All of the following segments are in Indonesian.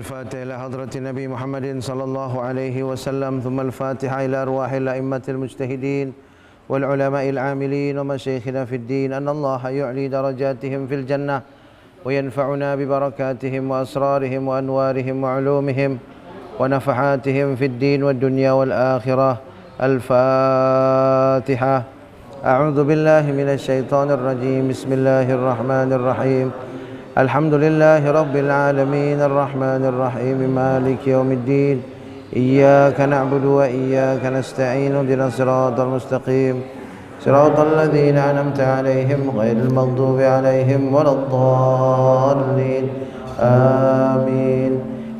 الفاتحة إلى حضرة النبي محمد صلى الله عليه وسلم، ثم الفاتحة إلى أرواح الأئمة المجتهدين والعلماء العاملين ومشايخنا في الدين، أن الله يعلي درجاتهم في الجنة وينفعنا ببركاتهم وأسرارهم وأنوارهم وعلومهم ونفحاتهم في الدين والدنيا والآخرة. الفاتحة. أعوذ بالله من الشيطان الرجيم. بسم الله الرحمن الرحيم. الحمد لله رب العالمين الرحمن الرحيم مالك يوم الدين. إياك نعبد وإياك نستعين. اهدنا الصراط المستقيم صراط الذين أنعمت عليهم غير المغضوب عليهم ولا الضالين. آمين.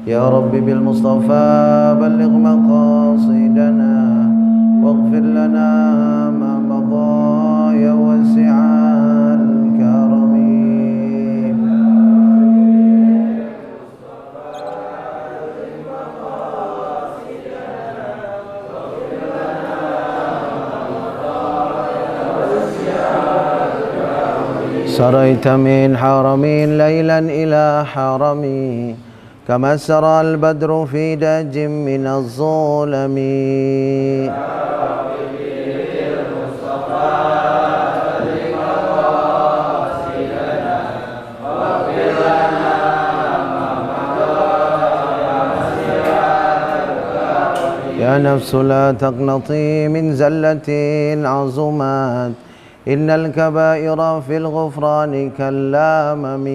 يا رب بالمصطفى بلغ مقاصدنا واغفر لنا ما مضى يا واسع الكرم. سريت من حرمين ليلا إلى حرمي، كما سرى البدر في دج من الظلم. يا نفس لا تقنطي من زلة عظمت، إن الكبائر في الغفران كاللامم.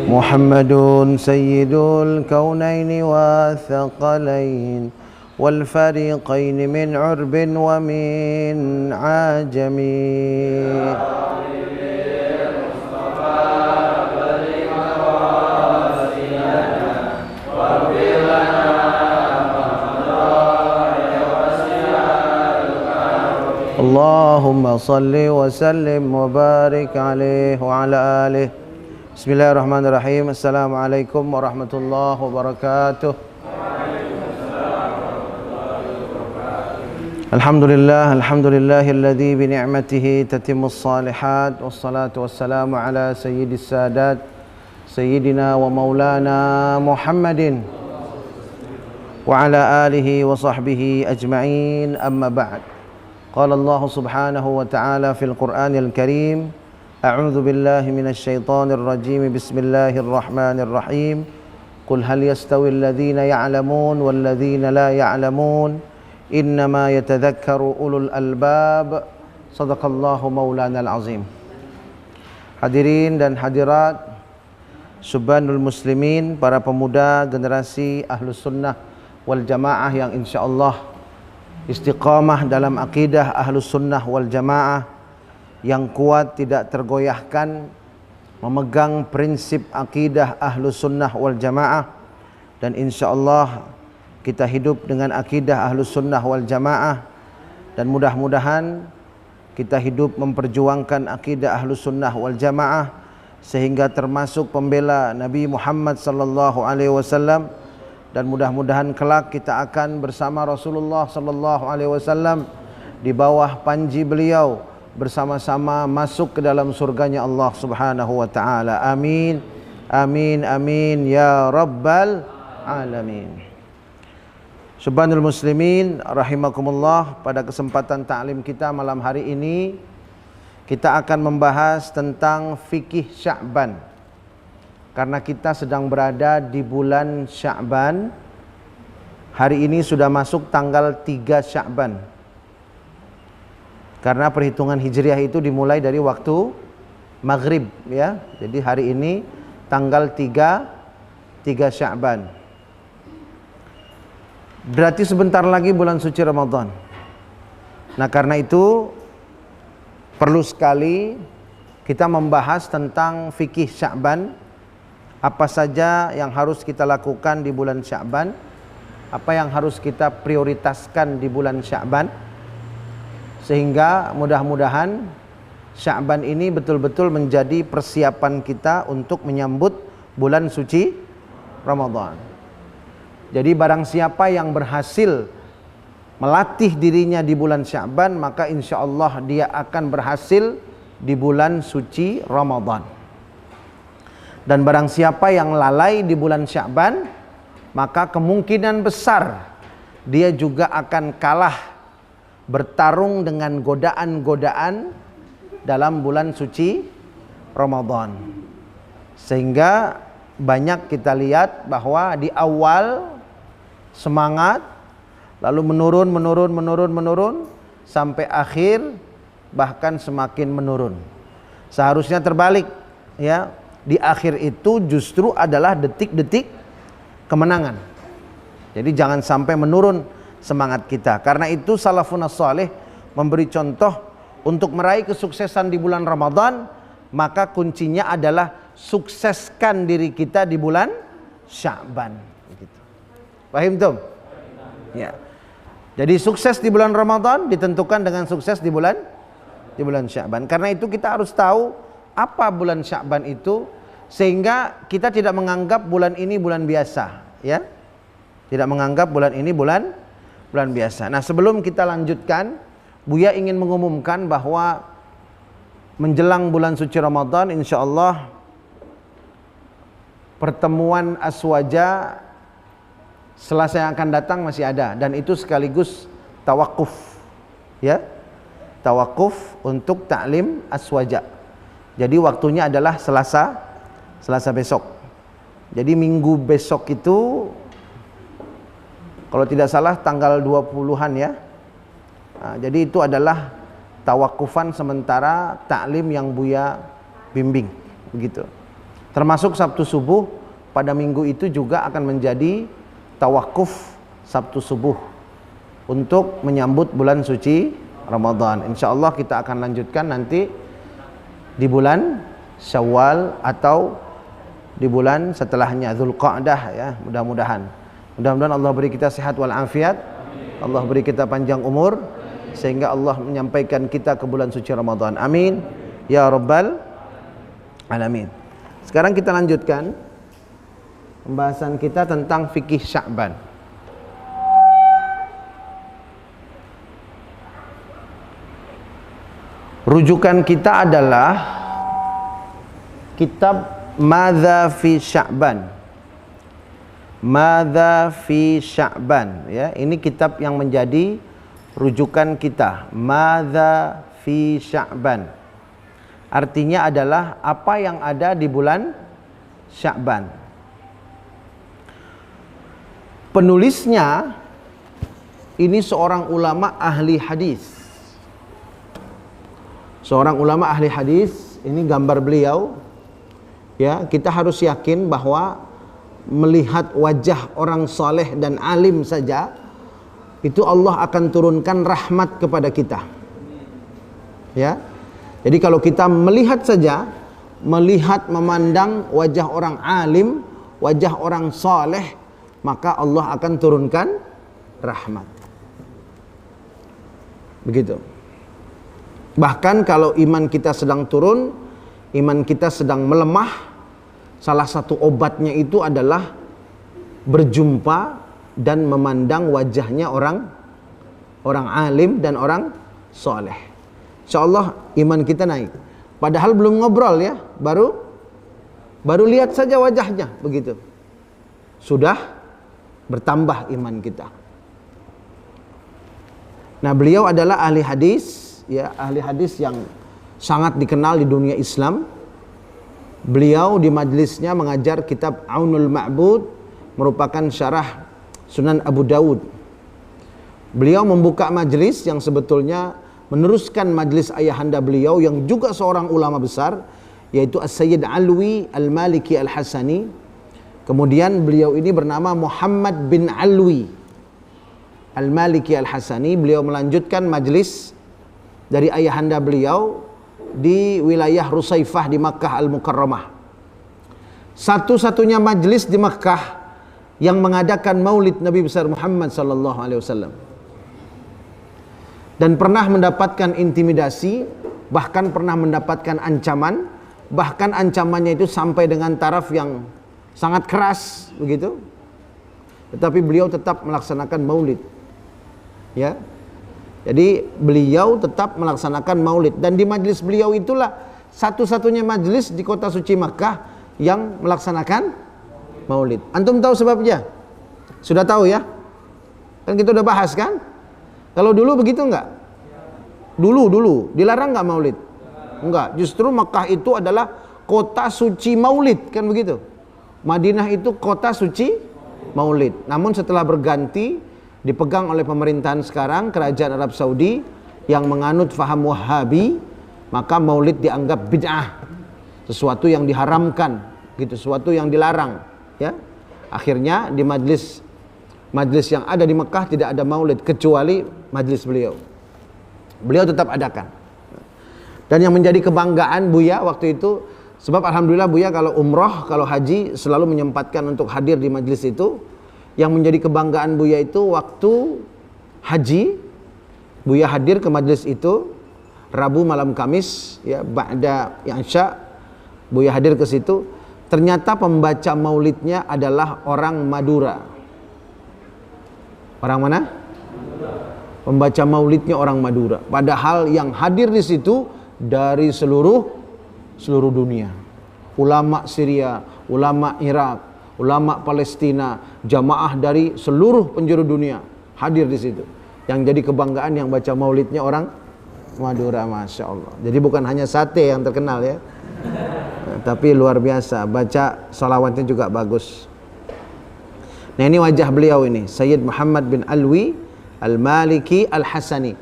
محمد سيد الكونين والثقلين والفريقين من عرب ومن عجم. اللهم صل وسلم وبارك عليه وعلى آله. Bismillahirrahmanirrahim. Assalamualaikum warahmatullahi wabarakatuh. Alhamdulillahilladzi bi ni'matihi tatimmus shalihat, wassalatu wassalamu ala sayyidis sadat sayyidina wa maulana Muhammadin wa ala alihi wa sahbihi ajma'in. Amma ba'd. Qala Allah subhanahu wa ta'ala fil Qur'anil Karim: A'udzu billahi minasy syaithanir rajim. Bismillahirrahmanirrahim. Qul hal yastawil ladzina ya'lamun wal ladzina la ya'lamun, innama yatadzakkaru ulul albab. Shadaqallahu maulanal azim. Hadirin dan hadirat Subhanul muslimin, para pemuda generasi Ahlus Sunnah wal Jamaah yang insyaallah istiqamah dalam akidah Ahlus Sunnah wal Jamaah, yang kuat tidak tergoyahkan, memegang prinsip akidah Ahlus Sunnah wal Jamaah, dan insyaallah kita hidup dengan akidah Ahlus Sunnah wal Jamaah, dan mudah-mudahan kita hidup memperjuangkan akidah Ahlus Sunnah wal Jamaah sehingga termasuk pembela Nabi Muhammad sallallahu alaihi wasallam, dan mudah-mudahan kelak kita akan bersama Rasulullah sallallahu alaihi wasallam di bawah panji beliau, bersama-sama masuk ke dalam surganya Allah Subhanahu wa taala. Amin. Amin amin ya rabbal alamin. Subhanul muslimin rahimakumullah, pada kesempatan ta'lim kita malam hari ini kita akan membahas tentang fikih Sya'ban. Karena kita sedang berada di bulan Sya'ban. Hari ini sudah masuk tanggal 3 Sya'ban. Karena perhitungan Hijriah itu dimulai dari waktu maghrib, ya. Jadi hari ini tanggal 3 Sya'ban. Berarti sebentar lagi bulan suci Ramadan. Nah, karena itu perlu sekali kita membahas tentang fikih Sya'ban. Apa saja yang harus kita lakukan di bulan Sya'ban, apa yang harus kita prioritaskan di bulan Sya'ban, sehingga mudah-mudahan Sya'ban ini betul-betul menjadi persiapan kita untuk menyambut bulan suci Ramadan. Jadi barang siapa yang berhasil melatih dirinya di bulan Sya'ban, maka insya Allah dia akan berhasil di bulan suci Ramadan. Dan barang siapa yang lalai di bulan Sya'ban, maka kemungkinan besar dia juga akan kalah bertarung dengan godaan-godaan dalam bulan suci Ramadan. Sehingga banyak kita lihat bahwa di awal semangat, lalu menurun sampai akhir bahkan semakin menurun. Seharusnya terbalik, ya. Di akhir itu justru adalah detik-detik kemenangan. Jadi jangan sampai menurun semangat kita. Karena itu salafun salih memberi contoh untuk meraih kesuksesan di bulan Ramadan, maka kuncinya adalah sukseskan diri kita di bulan Sya'ban. Gitu. Paham tuh? Ya. Jadi sukses di bulan Ramadan ditentukan dengan sukses di bulan Sya'ban. Karena itu kita harus tahu apa bulan Sya'ban itu, sehingga kita tidak menganggap bulan ini bulan biasa, ya. Tidak menganggap bulan ini bulan biasa. Nah, sebelum kita lanjutkan, Buya ingin mengumumkan bahwa menjelang bulan suci Ramadan, insyaallah pertemuan Aswaja Selasa yang akan datang masih ada, dan itu sekaligus tawakuf, ya. Tawakuf untuk taklim Aswaja. Jadi waktunya adalah Selasa besok. Jadi minggu besok itu, kalau tidak salah tanggal 20-an, ya. Nah, jadi itu adalah tawakufan sementara taklim yang Buya bimbing, begitu. Termasuk Sabtu subuh pada minggu itu juga akan menjadi tawakuf Sabtu subuh untuk menyambut bulan suci Ramadan. Insyaallah kita akan lanjutkan nanti di bulan Syawal atau di bulan setelahnya, Dzulqa'dah, ya. Mudah-mudahan Allah beri kita sehat wal afiat, Allah beri kita panjang umur, sehingga Allah menyampaikan kita ke bulan suci Ramadan. Amin ya rabbal alamin. Sekarang kita lanjutkan pembahasan kita tentang fikih Sya'ban. Rujukan kita adalah kitab Madza fi Sya'ban. Madza fi Sya'ban, ya. Ini kitab yang menjadi rujukan kita. Madza fi Sya'ban. Artinya adalah apa yang ada di bulan Sya'ban. Penulisnya ini seorang ulama ahli hadis. Seorang ulama ahli hadis, ini gambar beliau. Ya, kita harus yakin bahwa melihat wajah orang saleh dan alim saja itu Allah akan turunkan rahmat kepada kita. Ya. Jadi kalau kita melihat saja, memandang wajah orang alim, wajah orang saleh, maka Allah akan turunkan rahmat. Begitu. Bahkan kalau iman kita sedang turun, iman kita sedang melemah, salah satu obatnya itu adalah berjumpa dan memandang wajahnya orang alim dan orang soleh. Insyaallah iman kita naik. Padahal belum ngobrol, ya, baru lihat saja wajahnya, begitu. Sudah bertambah iman kita. Nah, beliau adalah ahli hadis, ya, ahli hadis yang sangat dikenal di dunia Islam. Beliau di majlisnya mengajar kitab Aunul Ma'bud, merupakan syarah Sunan Abu Dawud. Beliau membuka majlis yang sebetulnya meneruskan majlis ayahanda beliau yang juga seorang ulama besar, yaitu As-Sayyid Alwi Al-Maliki Al-Hasani. Kemudian beliau ini bernama Muhammad bin Alwi Al-Maliki Al-Hasani. Beliau melanjutkan majlis dari ayahanda beliau di wilayah Rusaifah di Makkah Al-Mukarramah. Satu-satunya majlis di Makkah yang mengadakan maulid Nabi besar Muhammad sallallahu alaihi wasallam. Dan pernah mendapatkan intimidasi, bahkan pernah mendapatkan ancaman, bahkan ancamannya itu sampai dengan taraf yang sangat keras, begitu. tetapi beliau tetap melaksanakan maulid. Ya. Jadi beliau tetap melaksanakan maulid, dan di majlis beliau itulah satu-satunya majlis di kota suci Makkah yang melaksanakan maulid. Antum tahu sebabnya? Sudah tahu ya? Kan kita udah bahas kan? Kalau dulu begitu enggak? Dulu dilarang enggak maulid? Enggak, justru Makkah itu adalah kota suci maulid, kan begitu? Madinah itu kota suci maulid. Namun setelah berganti, dipegang oleh pemerintahan sekarang, kerajaan Arab Saudi yang menganut faham Wahabi, maka maulid dianggap bid'ah, sesuatu yang diharamkan, gitu, sesuatu yang dilarang, ya. Akhirnya di majlis yang ada di Mekah tidak ada maulid kecuali majlis beliau. Beliau tetap adakan. Dan yang menjadi kebanggaan Buya waktu itu, sebab alhamdulillah Buya kalau umroh, kalau haji selalu menyempatkan untuk hadir di majlis itu. Yang menjadi kebanggaan Buya itu waktu haji, Buya hadir ke majlis itu Rabu malam Kamis, ya, ba'da Isya, Buya hadir ke situ. Ternyata pembaca maulidnya adalah orang Madura. Orang mana? Pembaca maulidnya orang Madura. Padahal yang hadir di situ dari seluruh dunia. Ulama Syria, ulama Irak, ulama Palestina, jamaah dari seluruh penjuru dunia hadir di situ. Yang jadi kebanggaan yang baca maulidnya orang Madura, masya Allah. Jadi bukan hanya sate yang terkenal ya, tapi luar biasa. Baca salawatnya juga bagus. Nah ini wajah beliau ini, Sayyid Muhammad bin Alwi Al-Maliki Al-Hasani.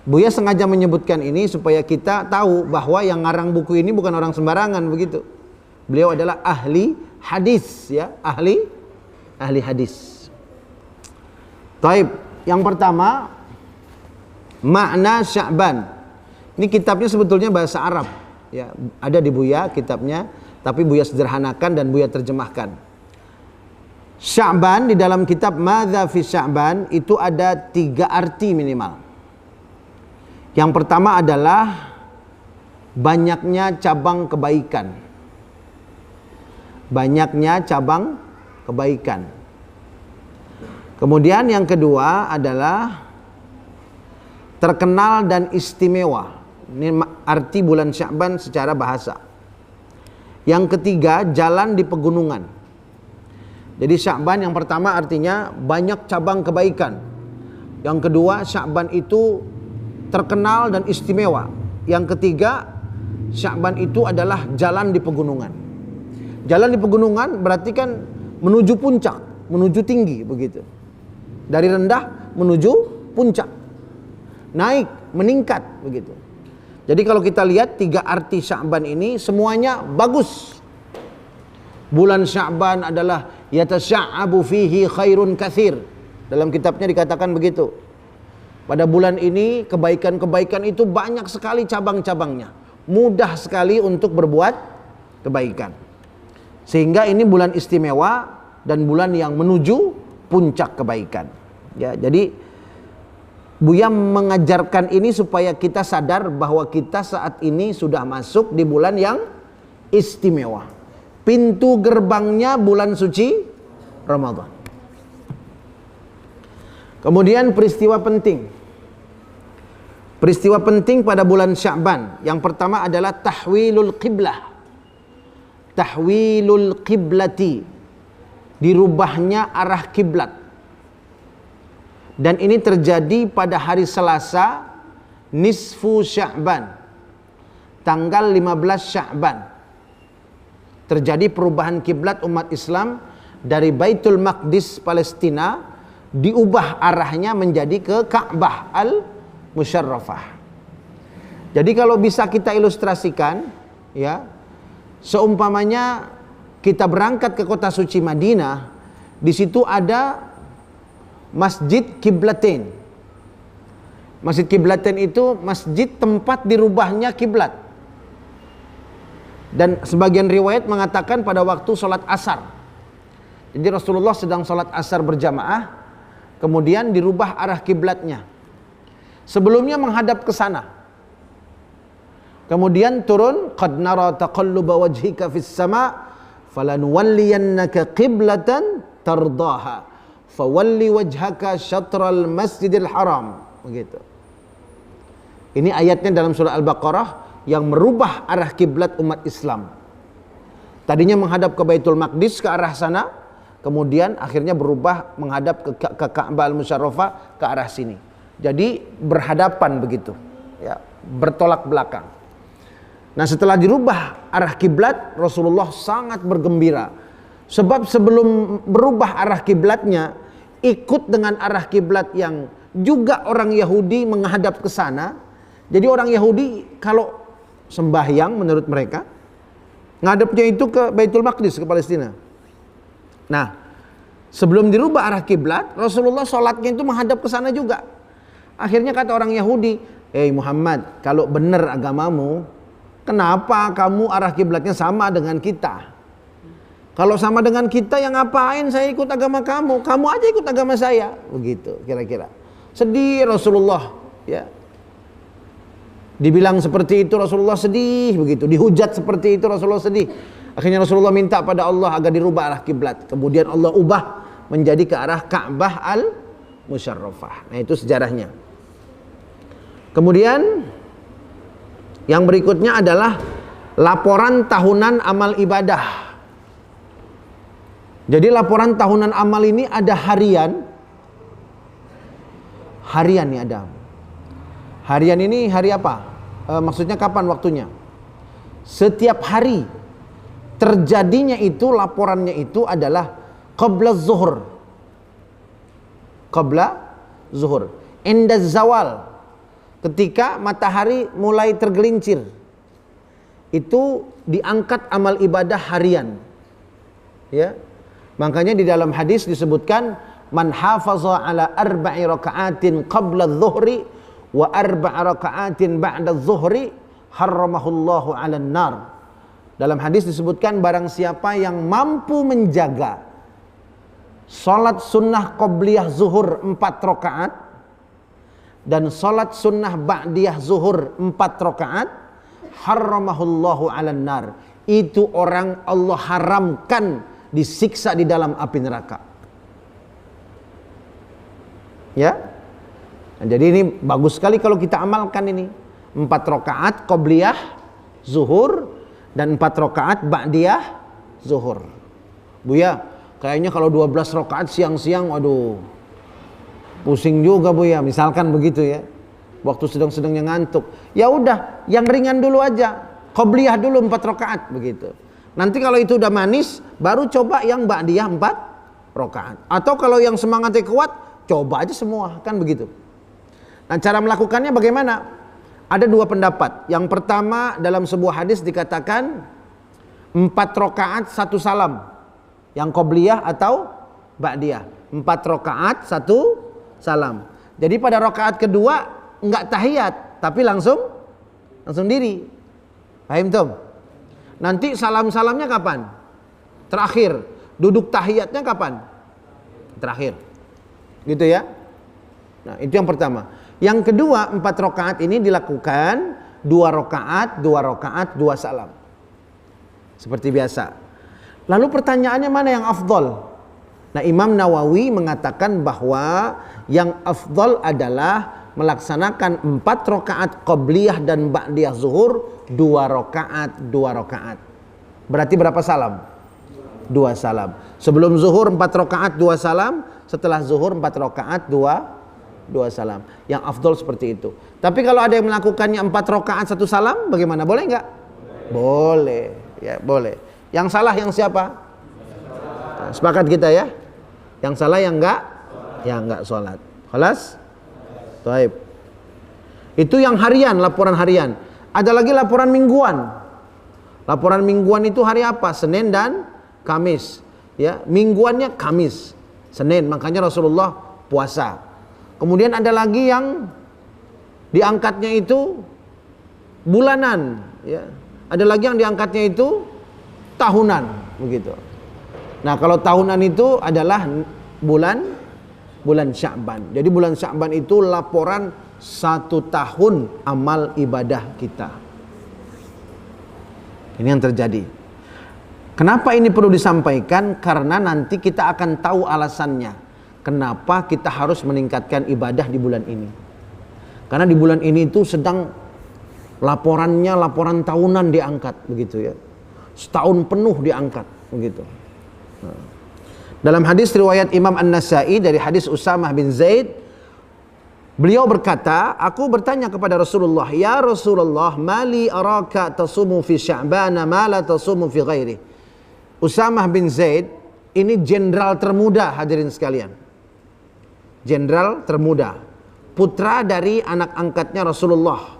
Buya sengaja menyebutkan ini supaya kita tahu bahwa yang ngarang buku ini bukan orang sembarangan begitu. Beliau adalah ahli hadis, ya, ahli hadis. Taib, yang pertama makna Sya'ban. Ini kitabnya sebetulnya bahasa Arab, ya, ada di Buya kitabnya, tapi Buya sederhanakan dan Buya terjemahkan. Sya'ban di dalam kitab Madza fi Sya'ban itu ada 3 arti minimal. Yang pertama adalah banyaknya cabang kebaikan. Banyaknya cabang kebaikan. Kemudian yang kedua adalah terkenal dan istimewa. Ini arti bulan Sya'ban secara bahasa. Yang ketiga, jalan di pegunungan. Jadi Sya'ban yang pertama artinya banyak cabang kebaikan. Yang kedua, Sya'ban itu terkenal dan istimewa. Yang ketiga, Sya'ban itu adalah jalan di pegunungan. Jalan di pegunungan berarti kan menuju puncak, menuju tinggi begitu. Dari rendah menuju puncak. Naik, meningkat begitu. Jadi kalau kita lihat 3 arti Sya'ban ini semuanya bagus. Bulan Sya'ban adalah yatasya'abu fihi khairun katsir. Dalam kitabnya dikatakan begitu. Pada bulan ini kebaikan-kebaikan itu banyak sekali cabang-cabangnya. Mudah sekali untuk berbuat kebaikan. Sehingga ini bulan istimewa dan bulan yang menuju puncak kebaikan. Ya, jadi Buya mengajarkan ini supaya kita sadar bahwa kita saat ini sudah masuk di bulan yang istimewa. Pintu gerbangnya bulan suci Ramadan. Kemudian peristiwa penting. Peristiwa penting pada bulan Sya'ban. Yang pertama adalah tahwilul qiblah. Tahwilul qiblati. Dirubahnya arah kiblat. Dan ini terjadi pada hari Selasa nisfu Sya'ban. Tanggal 15 Sya'ban. Terjadi perubahan kiblat umat Islam dari Baitul Maqdis Palestina diubah arahnya menjadi ke Ka'bah Al-Musyarrafah. Jadi kalau bisa kita ilustrasikan, ya, seumpamanya kita berangkat ke kota suci Madinah, di situ ada Masjid Kiblatain. Masjid Kiblatain itu masjid tempat dirubahnya kiblat. Dan sebagian riwayat mengatakan pada waktu sholat asar. Jadi Rasulullah sedang sholat asar berjamaah, kemudian dirubah arah kiblatnya. Sebelumnya menghadap ke sana. Kemudian turun, qad nara taqalluba wajhika fis sama' falanuwalliyannaka qiblatan tardaha fawalli wajhaka syatral masjidil haram. Begitu. Ini ayatnya dalam surah Al-Baqarah yang merubah arah kiblat umat Islam. Tadinya menghadap ke Baitul Maqdis, ke arah sana, kemudian akhirnya berubah menghadap ke Ka'bah Al-Musyarrafah, ke arah sini. Jadi berhadapan begitu, ya, bertolak belakang. Nah, setelah dirubah arah kiblat, Rasulullah sangat bergembira. Sebab sebelum berubah arah kiblatnya, ikut dengan arah kiblat yang juga orang Yahudi menghadap ke sana. Jadi orang Yahudi kalau sembahyang menurut mereka, ngadepnya itu ke Baitul Maqdis, ke Palestina. Nah, sebelum dirubah arah kiblat, Rasulullah sholatnya itu menghadap ke sana juga. Akhirnya kata orang Yahudi, Muhammad, kalau benar agamamu, kenapa kamu arah kiblatnya sama dengan kita? Kalau sama dengan kita, yang ngapain saya ikut agama kamu? Kamu aja ikut agama saya. Begitu kira-kira. Sedih Rasulullah, ya. Dibilang seperti itu Rasulullah sedih begitu. Dihujat seperti itu Rasulullah sedih. Akhirnya Rasulullah minta pada Allah agar dirubah arah kiblat. Kemudian Allah ubah menjadi ke arah Ka'bah Al-Musyarrafah. Nah, itu sejarahnya. Kemudian yang berikutnya adalah laporan tahunan amal ibadah. Jadi laporan tahunan amal ini ada harian. Harian nih ada. Harian ini hari apa? Maksudnya kapan waktunya? Setiap hari. Terjadinya itu, laporannya itu adalah qabla zuhur. Qabla zuhur. Inda zawal. Ketika matahari mulai tergelincir. Itu diangkat amal ibadah harian. Ya. Makanya di dalam hadis disebutkan man hafaza ala arba'i raka'atin qabla adh-dhuhri wa arba'a raka'atin ba'da adh-dhuhri harramahullahu 'alan nar. Dalam hadis disebutkan barang siapa yang mampu menjaga salat sunnah qabliyah zuhur 4 rakaat dan salat sunnah ba'diyah zuhur 4 rakaat, harramahullahu 'alan nar. Itu orang Allah haramkan disiksa di dalam api neraka. Ya. Nah, jadi ini bagus sekali kalau kita amalkan ini. 4 rakaat qabliyah zuhur dan 4 rakaat ba'diyah zuhur. Buya, kayaknya kalau 12 rakaat siang-siang, waduh, pusing juga Buya. Misalkan begitu ya. Waktu sedang-sedangnya ngantuk. Ya udah, yang ringan dulu aja. Qabliyah dulu 4 rakaat begitu. Nanti kalau itu udah manis, baru coba yang ba'diyah 4 rakaat. Atau kalau yang semangatnya kuat, coba aja semua, kan begitu. Nah, cara melakukannya bagaimana? Ada 2 pendapat. Yang pertama, dalam sebuah hadis dikatakan 4 rakaat 1 salam. Yang qabliyah atau ba'diyah. 4 rakaat 1 salam. Jadi pada rakaat kedua enggak tahiyat, tapi langsung diri. Paham tuh? Nanti salam-salamnya kapan? Terakhir. Duduk tahiyatnya kapan? Terakhir. Gitu ya. Nah, itu yang pertama. Yang kedua, 4 rakaat ini dilakukan 2 rakaat, 2 rakaat, 2 salam. Seperti biasa. Lalu pertanyaannya mana yang afdol? Nah, Imam Nawawi mengatakan bahwa yang afdol adalah melaksanakan 4 rakaat qabliyah dan ba'diyah zuhur, 2 rakaat, 2 rakaat. Berarti berapa salam? 2 salam. Sebelum zuhur 4 rakaat 2 salam, setelah zuhur 4 rakaat 2 salam. Yang afdol seperti itu. Tapi kalau ada yang melakukannya 4 rakaat 1 salam, bagaimana? Boleh enggak? Boleh. Ya, boleh. Yang salah yang siapa? Nah, sepakat kita ya? Yang salah yang enggak? Yang enggak sholat. Khalas? Baik. Itu yang harian, laporan harian. Ada lagi laporan mingguan. Laporan mingguan itu hari apa? Senin dan Kamis. Ya, mingguannya Kamis, Senin. Makanya Rasulullah puasa. Kemudian ada lagi yang diangkatnya itu bulanan. Ya. Ada lagi yang diangkatnya itu tahunan, begitu. Nah, kalau tahunan itu adalah bulan Sya'ban. Jadi bulan Sya'ban itu laporan 1 tahun amal ibadah kita. Ini yang terjadi. Kenapa ini perlu disampaikan? Karena nanti kita akan tahu alasannya. kenapa kita harus meningkatkan ibadah di bulan ini. Karena di bulan ini itu sedang laporan tahunan diangkat begitu ya. Setahun penuh diangkat begitu. Dalam hadis riwayat Imam An-Nasa'i dari hadis Usamah bin Zaid, beliau berkata, aku bertanya kepada Rasulullah, ya Rasulullah, mali araka tasumu fi Sya'ban ma la tasumu fi ghairi. Usamah bin Zaid ini jenderal termuda, hadirin sekalian. Jenderal termuda, putra dari anak angkatnya Rasulullah.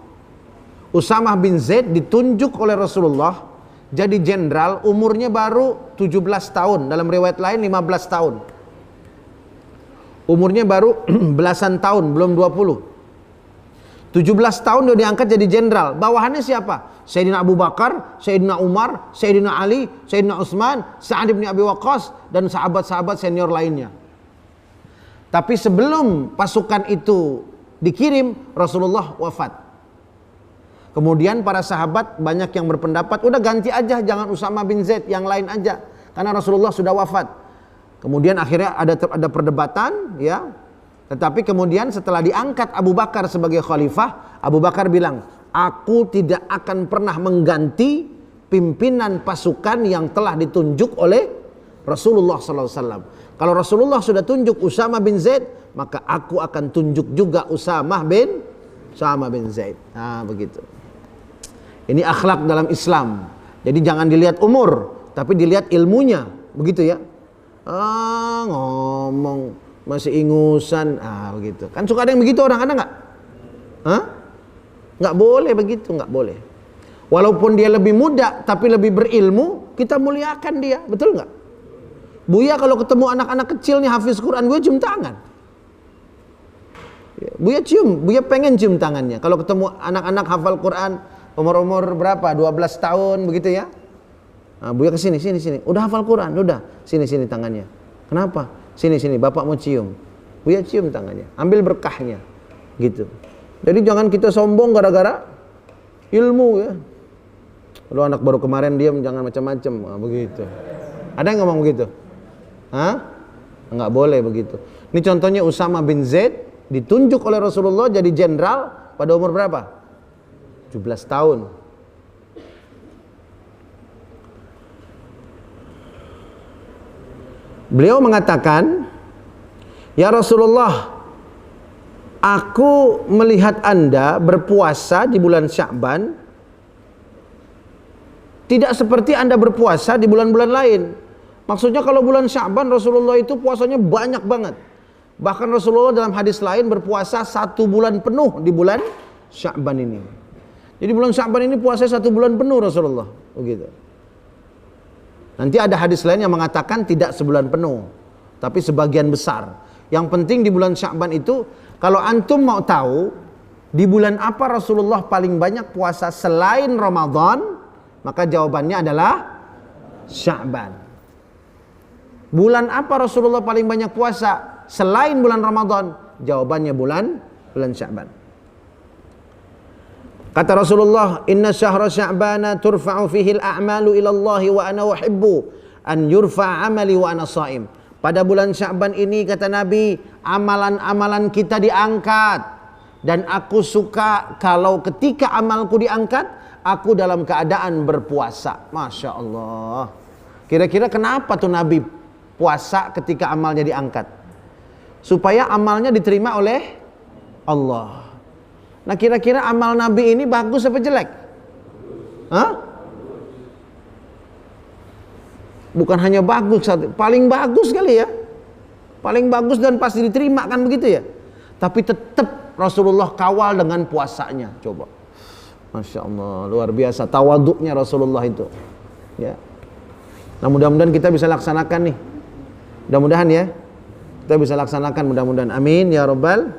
Usamah bin Zaid ditunjuk oleh Rasulullah jadi jenderal, umurnya baru 17 tahun, dalam riwayat lain 15 tahun. Umurnya baru belasan tahun, belum 20. 17 tahun dia diangkat jadi jenderal. Bawahannya siapa? Sayyidina Abu Bakar, Sayyidina Umar, Sayyidina Ali, Sayyidina Utsman, Sa'ad bin Abi Waqqas, dan sahabat-sahabat senior lainnya. Tapi sebelum pasukan itu dikirim, Rasulullah wafat. Kemudian para sahabat banyak yang berpendapat, udah ganti aja, jangan Usamah bin Zaid, yang lain aja, karena Rasulullah sudah wafat. Kemudian akhirnya ada perdebatan, ya. Tetapi kemudian setelah diangkat Abu Bakar sebagai khalifah, Abu Bakar bilang, aku tidak akan pernah mengganti pimpinan pasukan yang telah ditunjuk oleh Rasulullah SAW. Kalau Rasulullah sudah tunjuk Usamah bin Zaid, maka aku akan tunjuk juga Usamah bin Zaid. Nah, begitu. Ini akhlak dalam Islam. Jadi jangan dilihat umur, tapi dilihat ilmunya, begitu ya. Ngomong masih ingusan, begitu. Kan suka ada yang begitu orang, ada nggak? Nggak boleh begitu, nggak boleh. Walaupun dia lebih muda, tapi lebih berilmu, kita muliakan dia, betul nggak? Buya kalau ketemu anak-anak kecil nih hafiz Quran, Buya cium tangan. Buya pengen cium tangannya. Kalau ketemu anak-anak hafal Quran, umur berapa? 12 tahun begitu ya. Nah, Buya kesini, sini. Udah hafal Quran, udah. Sini tangannya. Kenapa? Sini, Bapak mau cium. Buya cium tangannya. Ambil berkahnya. Gitu. Jadi jangan kita sombong gara-gara ilmu ya. Lu anak baru kemarin diam, jangan macam-macam. Nah, begitu. Ada yang ngomong begitu? Enggak boleh begitu. Ini contohnya Usamah bin Zaid ditunjuk oleh Rasulullah jadi jenderal pada umur berapa? 17 tahun. Beliau mengatakan, ya Rasulullah, aku melihat Anda berpuasa di bulan Sya'ban tidak seperti Anda berpuasa di bulan-bulan lain. Maksudnya kalau bulan Sya'ban Rasulullah itu puasanya banyak banget. Bahkan Rasulullah dalam hadis lain berpuasa 1 bulan penuh di bulan Sya'ban ini. Jadi bulan Sya'ban ini puasa 1 bulan penuh Rasulullah, begitu. Nanti ada hadis lain yang mengatakan tidak sebulan penuh, tapi sebagian besar. Yang penting di bulan Sya'ban itu, kalau antum mau tahu di bulan apa Rasulullah paling banyak puasa selain Ramadan, maka jawabannya adalah Sya'ban. Bulan apa Rasulullah paling banyak puasa selain bulan Ramadan? Jawabannya bulan Sya'ban. Kata Rasulullah, inna syahra sya'bana turfa'u fihi al-a'malu ila Allah wa ana uhibbu an yurfa'a amali wa ana sha'im. Pada bulan Sya'ban ini, kata Nabi, amalan-amalan kita diangkat, dan aku suka kalau ketika amalku diangkat, aku dalam keadaan berpuasa. Masya Allah. Kira-kira kenapa tuh Nabi puasa ketika amalnya diangkat? Supaya amalnya diterima oleh Allah. Nah, kira-kira amal Nabi ini bagus apa jelek? Bukan hanya bagus, paling bagus kali ya. Paling bagus dan pasti diterima, kan begitu ya. Tapi tetap Rasulullah kawal dengan puasanya. Coba, Masya Allah, luar biasa tawaduknya Rasulullah itu ya. Nah, mudah-mudahan kita bisa laksanakan nih. Mudah-mudahan ya, kita bisa laksanakan, mudah-mudahan. Amin ya rabbal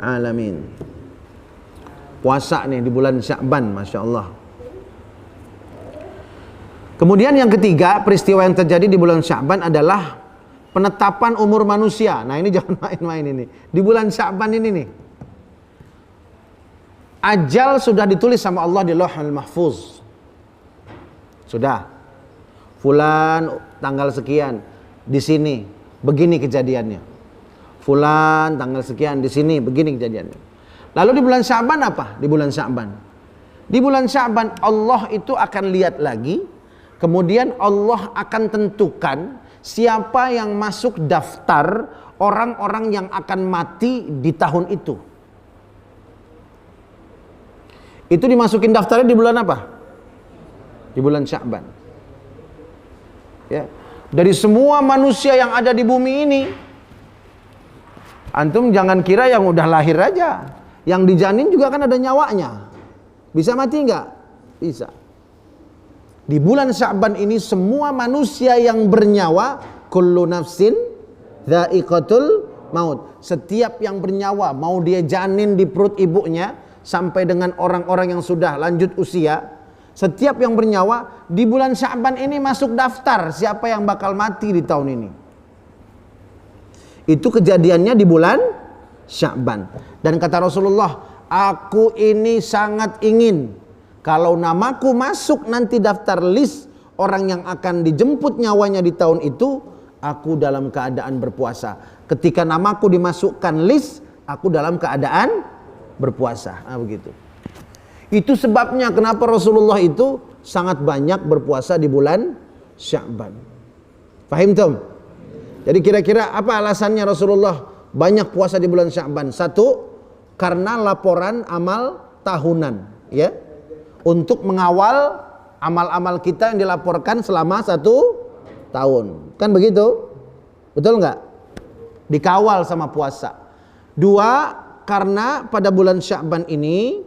alamin. Puasa nih di bulan Sya'ban, Masya Allah. Kemudian yang ketiga, peristiwa yang terjadi di bulan Sya'ban adalah penetapan umur manusia. Nah, ini jangan main-main ini. Di bulan Sya'ban ini nih, ajal sudah ditulis sama Allah di Lauhul Mahfuz. Sudah. Fulan tanggal sekian di sini begini kejadiannya. Fulan tanggal sekian di sini begini kejadiannya. Lalu di bulan Sya'ban apa? Di bulan Sya'ban. Di bulan Sya'ban Allah itu akan lihat lagi, kemudian Allah akan tentukan siapa yang masuk daftar orang-orang yang akan mati di tahun itu. Itu dimasukin daftarnya di bulan apa? Di bulan Sya'ban. Ya. Dari semua manusia yang ada di bumi ini, antum jangan kira yang udah lahir aja. Yang di janin juga kan ada nyawanya. Bisa mati enggak? Bisa. Di bulan Sya'ban ini semua manusia yang bernyawa, kullu nafsin dha'iqatul maut. Setiap yang bernyawa, mau dia janin di perut ibunya sampai dengan orang-orang yang sudah lanjut usia, setiap yang bernyawa di bulan Sya'ban ini masuk daftar siapa yang bakal mati di tahun ini. Itu kejadiannya di bulan Sya'ban. Dan kata Rasulullah, aku ini sangat ingin kalau namaku masuk nanti daftar list orang yang akan dijemput nyawanya di tahun itu, aku dalam keadaan berpuasa. Ketika namaku dimasukkan list, aku dalam keadaan berpuasa. Nah, begitu. Itu sebabnya kenapa Rasulullah itu sangat banyak berpuasa di bulan Sya'ban. Fahim Tom? Jadi kira-kira apa alasannya Rasulullah banyak puasa di bulan Sya'ban? Satu, karena laporan amal tahunan, ya, untuk mengawal amal-amal kita yang dilaporkan selama 1 tahun. Kan begitu? Betul nggak? Dikawal sama puasa. Dua, karena pada bulan Sya'ban ini,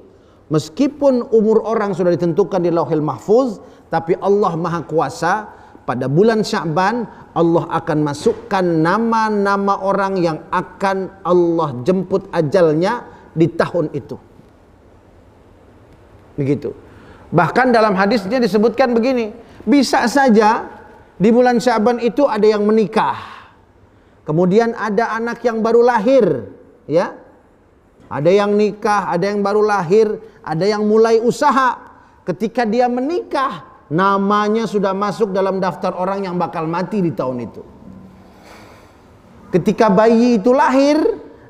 meskipun umur orang sudah ditentukan di Lauhil Mahfuz, tapi Allah Maha Kuasa. Pada bulan Sya'ban Allah akan masukkan nama-nama orang yang akan Allah jemput ajalnya di tahun itu. Begitu. Bahkan dalam hadisnya disebutkan begini, bisa saja di bulan Sya'ban itu ada yang menikah, kemudian ada anak yang baru lahir, ya. Ada yang nikah, ada yang baru lahir, ada yang mulai usaha. Ketika dia menikah, namanya sudah masuk dalam daftar orang yang bakal mati di tahun itu. Ketika bayi itu lahir,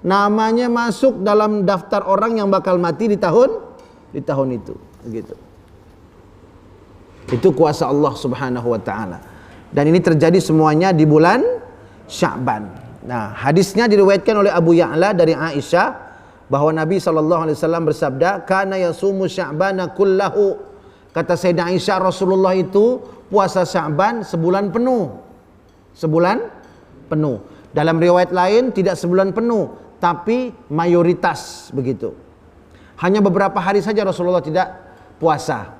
namanya masuk dalam daftar orang yang bakal mati di tahun itu. Begitu. Itu kuasa Allah Subhanahu wa taala. Dan ini terjadi semuanya di bulan Sya'ban. Nah, hadisnya diriwayatkan oleh Abu Ya'la dari Aisyah bahwa Nabi SAW bersabda, kana yasumu Sya'bana kullahu. Kata Sayyidah Aisyah, Rasulullah itu puasa Sya'ban sebulan penuh. Sebulan penuh. Dalam riwayat lain tidak sebulan penuh, tapi mayoritas begitu. Hanya beberapa hari saja Rasulullah tidak puasa.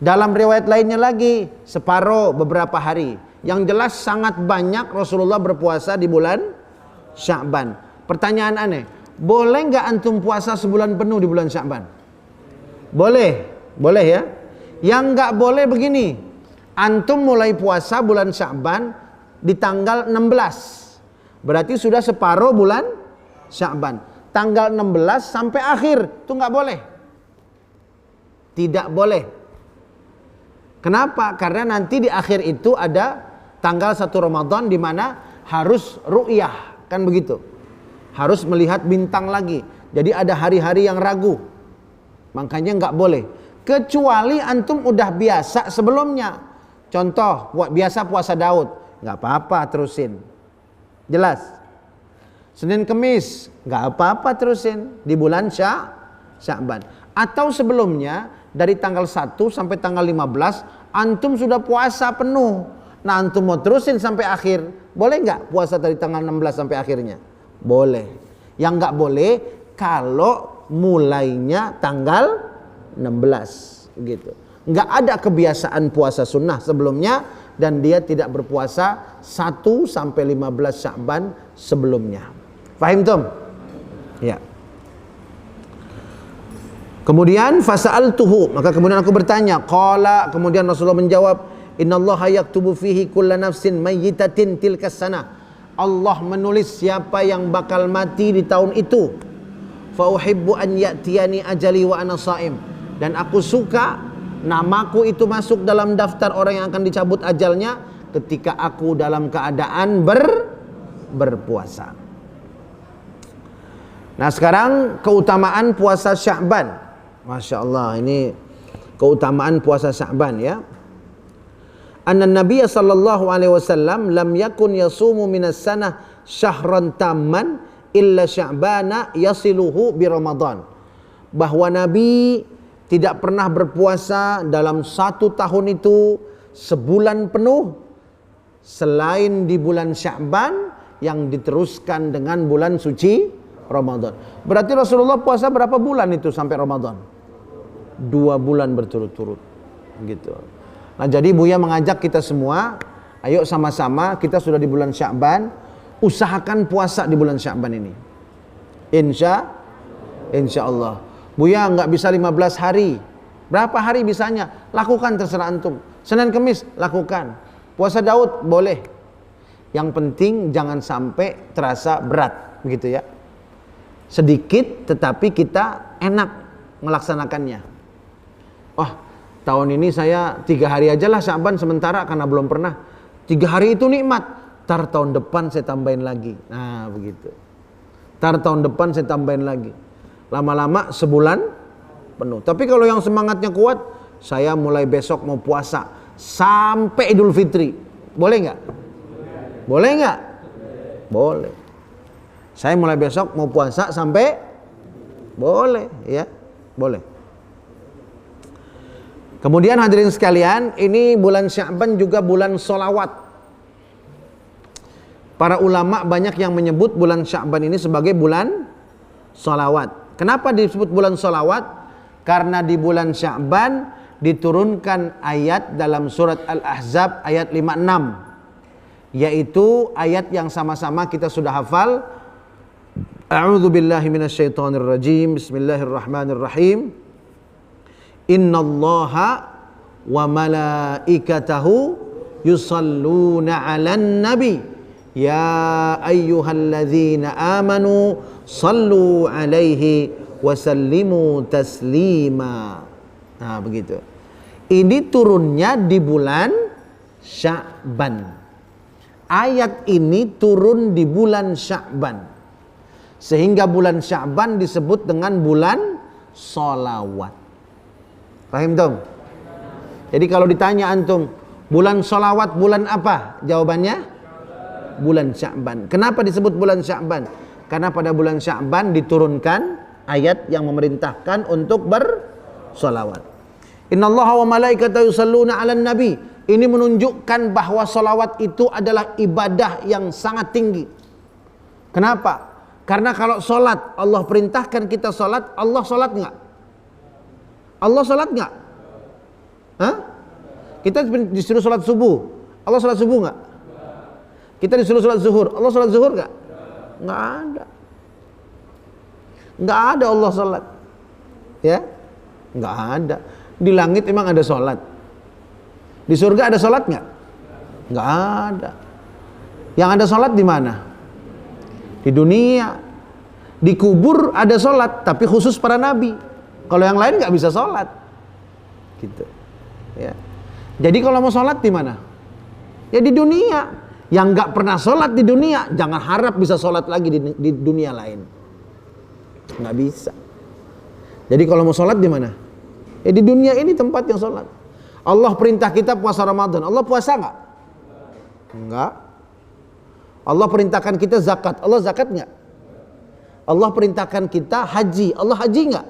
Dalam riwayat lainnya lagi separuh beberapa hari. Yang jelas sangat banyak Rasulullah berpuasa di bulan Sya'ban. Pertanyaan aneh, boleh nggak antum puasa sebulan penuh di bulan Sya'ban? Boleh, boleh ya. Yang nggak boleh begini, antum mulai puasa bulan Sya'ban di tanggal 16, berarti sudah separuh bulan Sya'ban. Tanggal 16 sampai akhir, itu nggak boleh. Tidak boleh. Kenapa? Karena nanti di akhir itu ada tanggal 1 Ramadan di mana harus ru'yah, kan begitu. Harus melihat bintang lagi. Jadi ada hari-hari yang ragu. Makanya nggak boleh. Kecuali antum udah biasa sebelumnya. Contoh, biasa puasa Daud, nggak apa-apa terusin. Jelas. Senin Kemis, nggak apa-apa terusin di bulan Sya'ban. Atau sebelumnya dari tanggal 1 sampai tanggal 15 antum sudah puasa penuh. Nah, antum mau terusin sampai akhir, boleh nggak puasa dari tanggal 16 sampai akhirnya? Boleh. Yang nggak boleh kalau mulainya tanggal 16 gitu. Nggak ada kebiasaan puasa sunnah sebelumnya dan dia tidak berpuasa 1 sampai 15 Sya'ban sebelumnya. Fahim Tom? Ya. Kemudian fasa'altuhu, maka kemudian aku bertanya, qala, kemudian Rasulullah menjawab, innallaha yaktubu fihi kulla nafsin mayyitatin tilkas sana. Allah menulis siapa yang bakal mati di tahun itu. Fa uhibbu an ya'tiyani ajali wa ana sha'im. Dan aku suka namaku itu masuk dalam daftar orang yang akan dicabut ajalnya ketika aku dalam keadaan berpuasa. Nah sekarang keutamaan puasa Sya'ban. Masya Allah, ini keutamaan puasa Sya'ban ya. Anna Nabiya sallallahu alaihi wasallam lam yakun yasumu minas sanah syahran tamman illa Sya'bana yasiluhu bi Ramadan. Bahwa Nabi tidak pernah berpuasa dalam 1 tahun itu sebulan penuh selain di bulan Sya'ban yang diteruskan dengan bulan suci Ramadan. Berarti Rasulullah puasa berapa bulan itu sampai Ramadan? 2 bulan berturut-turut gitu. Nah jadi Buya mengajak kita semua, ayo sama-sama, kita sudah di bulan Sya'ban, usahakan puasa di bulan Sya'ban ini. Insya Allah. Buya nggak bisa 15 hari. Berapa hari bisanya? Lakukan terserah antum. Senin Kemis lakukan. Puasa Daud boleh. Yang penting jangan sampai terasa berat, begitu ya. Sedikit tetapi kita enak melaksanakannya. Wah, tahun ini saya 3 hari aja lah Sya'ban sementara karena belum pernah. 3 hari itu nikmat. Tar tahun depan saya tambahin lagi. Nah, begitu. Tar tahun depan saya tambahin lagi. Lama-lama sebulan penuh. Tapi kalau yang semangatnya kuat, saya mulai besok mau puasa sampai Idul Fitri. Boleh nggak? Boleh nggak? Boleh. Saya mulai besok mau puasa sampai, boleh ya, boleh. Kemudian hadirin sekalian, ini bulan Sya'ban juga bulan sholawat. Para ulama banyak yang menyebut bulan Sya'ban ini sebagai bulan sholawat. Kenapa disebut bulan sholawat? Karena di bulan Sya'ban diturunkan ayat dalam surat Al-Ahzab ayat 56, yaitu ayat yang sama-sama kita sudah hafal. A'udzu billahi minasyaitonir rajim. Bismillahirrahmanirrahim. Innallaha wa malaikatahu yusalluna 'alan nabi ya ayyuhalladzina amanu sallu 'alaihi wa sallimu taslima. Nah, begitu. Ini turunnya di bulan Sya'ban. Ayat ini turun di bulan Sya'ban. Sehingga bulan Sya'ban disebut dengan bulan sholawat. Paham dong? Jadi kalau ditanya antum, bulan sholawat bulan apa? Jawabannya bulan Sya'ban. Kenapa disebut bulan Sya'ban? Karena pada bulan Sya'ban diturunkan ayat yang memerintahkan untuk bersolawat. Innallaha wa malaikatahu yusalluna 'alan nabi. Ini menunjukkan bahwa solawat itu adalah ibadah yang sangat tinggi. Kenapa? Karena kalau solat, Allah perintahkan kita solat, Allah solat nggak? Allah solat nggak? Hah? Kita disuruh solat subuh, Allah solat subuh nggak? Kita disuruh solat zuhur, Allah solat zuhur nggak? Nggak ada. Nggak ada Allah solat. Ya? Nggak ada. Di langit emang ada solat? Di surga ada solat nggak? Nggak ada. Yang ada solat di mana? Di dunia. Di kubur ada solat, tapi khusus para nabi. Kalau yang lain nggak bisa solat. Gitu. Ya. Jadi kalau mau solat di mana? Ya di dunia. Yang nggak pernah solat di dunia, jangan harap bisa solat lagi di dunia lain. Nggak bisa. Jadi kalau mau solat di mana? Ya di dunia ini tempat yang solat. Allah perintah kita puasa Ramadan. Allah puasa nggak? Enggak. Allah perintahkan kita zakat. Allah zakat nggak? Allah perintahkan kita haji. Allah haji nggak?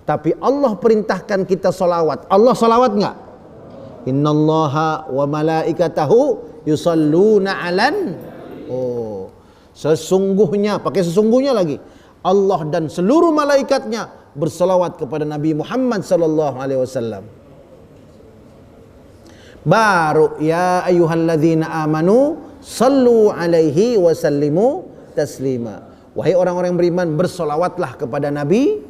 Tapi Allah perintahkan kita solawat. Allah solawat nggak? Innallaha wa malaikatahu yusalluna 'alan. Oh, sesungguhnya, pakai sesungguhnya lagi. Allah dan seluruh malaikatnya bersolawat kepada Nabi Muhammad sallallahu alaihi wasallam. Baru ya ayyuhalladzina amanu sallu alaihi wa sallimu taslima. Wahai orang-orang yang beriman, bersolawatlah kepada Nabi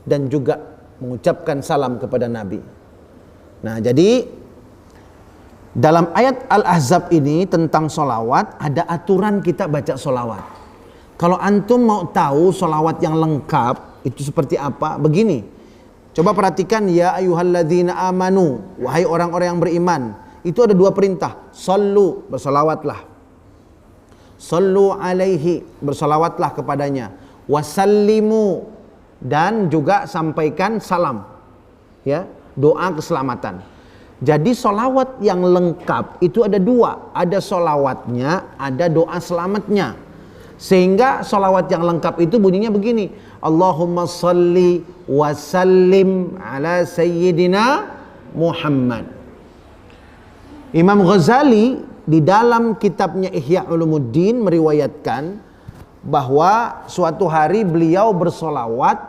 dan juga mengucapkan salam kepada Nabi. Nah, jadi dalam ayat Al-Ahzab ini tentang solawat, ada aturan kita baca solawat. Kalau antum mau tahu solawat yang lengkap itu seperti apa, begini. Coba perhatikan, ya ayyuhalladzina amanu, wahai orang-orang yang beriman. Itu ada 2 perintah. Sallu, bersolawatlah. Sallu alaihi, bersolawatlah kepadanya. wasallimu, dan juga sampaikan salam, ya, doa keselamatan. Jadi solawat yang lengkap itu ada dua, ada solawatnya, ada doa selamatnya. Sehingga solawat yang lengkap itu bunyinya begini: Allahumma salli wa sallim ala sayyidina Muhammad. Imam Ghazali di dalam kitabnya Ihya Ulumuddin meriwayatkan bahwa suatu hari beliau bersolawat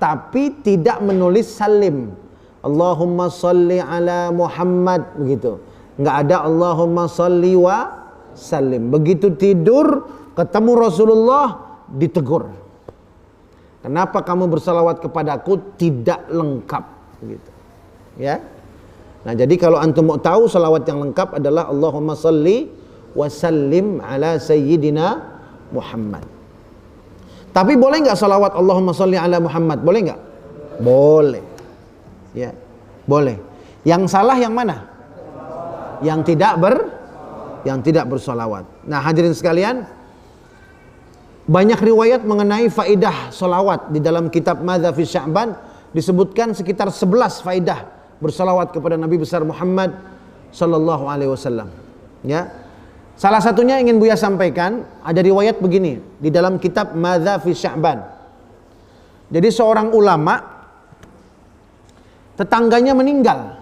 tapi tidak menulis salim. Allahumma salli ala Muhammad, begitu. Nggak ada Allahumma salli wa sallim. Begitu tidur ketemu Rasulullah, ditegur. Kenapa kamu bersalawat kepadaku tidak lengkap, gitu. Ya. Nah, jadi kalau antum mau tahu salawat yang lengkap adalah Allahumma salli wa sallim ala sayyidina Muhammad. Tapi boleh nggak salawat Allahumma salli ala Muhammad? Boleh nggak? Boleh. Ya, boleh. Yang salah yang mana? Yang tidak bersolawat. Nah, hadirin sekalian, banyak riwayat mengenai faidah solawat. Di dalam kitab Madza fi Sya'ban disebutkan sekitar 11 faidah bersolawat kepada Nabi besar Muhammad sallallahu alaihi wasallam. Ya. Salah satunya ingin Buya sampaikan, ada riwayat begini di dalam kitab Madza fi Sya'ban. Jadi seorang ulama, tetangganya meninggal.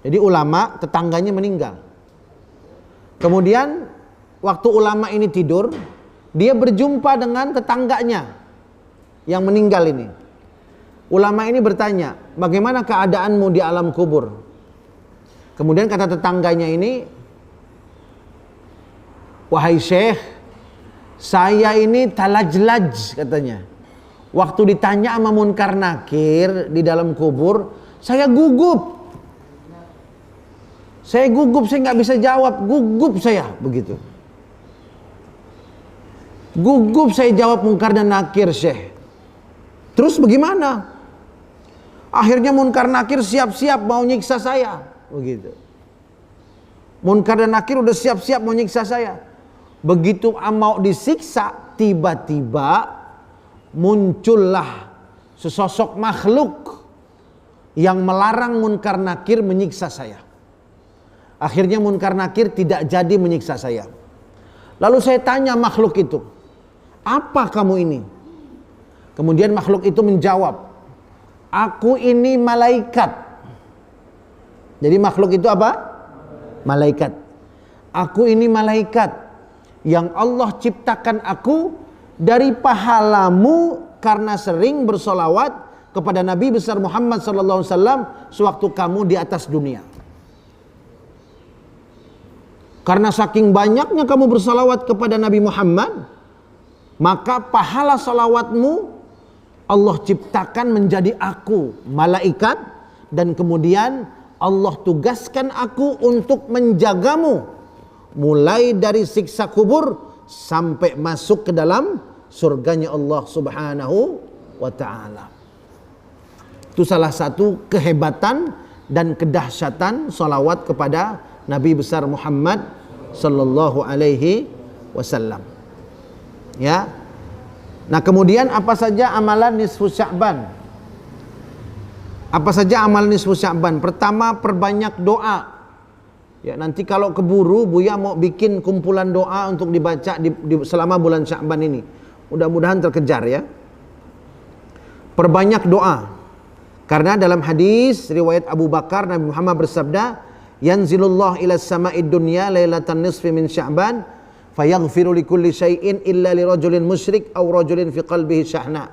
Jadi ulama, tetangganya meninggal. Kemudian waktu ulama ini tidur, dia berjumpa dengan tetangganya yang meninggal ini. Ulama ini bertanya, bagaimana keadaanmu di alam kubur? Kemudian kata tetangganya ini, wahai syekh, saya ini talajlaj, katanya. Waktu ditanya sama Munkar Nakir di dalam kubur, saya gugup. Saya nggak bisa jawab, gugup saya, begitu. Gugup saya jawab Munkar dan Nakir, syekh. Terus bagaimana? Akhirnya Munkar Nakir siap-siap mau nyiksa saya, begitu. Munkar dan Nakir udah siap-siap mau nyiksa saya. Begitu mau disiksa, tiba-tiba muncullah sesosok makhluk yang melarang Munkar Nakir menyiksa saya. Akhirnya Munkar Nakir tidak jadi menyiksa saya. Lalu saya tanya makhluk itu, apa kamu ini? Kemudian makhluk itu menjawab, aku ini malaikat. Jadi makhluk itu apa? Malaikat. Aku ini malaikat yang Allah ciptakan aku dari pahalamu karena sering bersolawat kepada Nabi besar Muhammad SAW sewaktu kamu di atas dunia. Karena saking banyaknya kamu bersalawat kepada Nabi Muhammad, maka pahala salawatmu Allah ciptakan menjadi aku, malaikat, dan kemudian Allah tugaskan aku untuk menjagamu mulai dari siksa kubur sampai masuk ke dalam surganya Allah Subhanahu wa ta'ala. Itu salah satu kehebatan dan kedahsyatan salawat kepada Nabi besar Muhammad sallallahu alaihi wasallam. Ya. Nah, kemudian apa saja amalan nisfu Sya'ban? Apa saja amalan nisfu Sya'ban? Pertama, perbanyak doa. Ya, nanti kalau keburu Buya mau bikin kumpulan doa untuk dibaca selama bulan Sya'ban ini. Mudah-mudahan terkejar ya. Perbanyak doa. Karena dalam hadis riwayat Abu Bakar, Nabi Muhammad bersabda, yanzilullah ila sama'id dunya lailatan nisfi min Sya'ban fayaghfiru likulli syai'in illa lirajulin musyrik aw rajulin fi qalbihi syahna.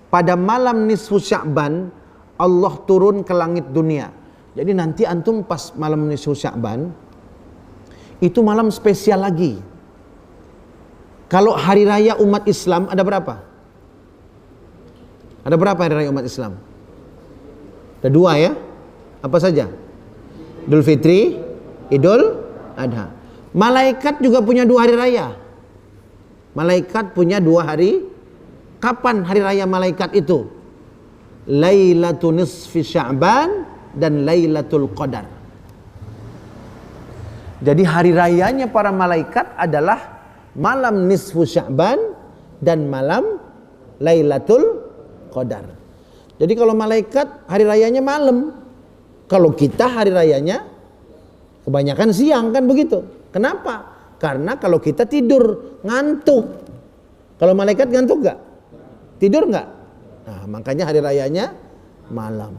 Pada malam nisfu Sya'ban Allah turun ke langit dunia. Jadi nanti antum pas malam nisfu Sya'ban itu malam spesial lagi. Kalau hari raya umat Islam ada berapa? Ada berapa hari raya umat Islam? Ada 2 ya. Apa saja? Idul Fitri, Idul Adha. Malaikat juga punya 2 hari raya. Malaikat punya 2 hari. Kapan hari raya malaikat itu? Lailatul Nisfi Sya'ban dan Lailatul Qadar. Jadi hari rayanya para malaikat adalah malam nisfu Sya'ban dan malam Lailatul Qadar. Jadi kalau malaikat hari rayanya malam, kalau kita hari rayanya kebanyakan siang, kan begitu. Kenapa? Karena kalau kita tidur ngantuk. Kalau malaikat ngantuk gak? Tidur gak? Nah, makanya hari rayanya malam.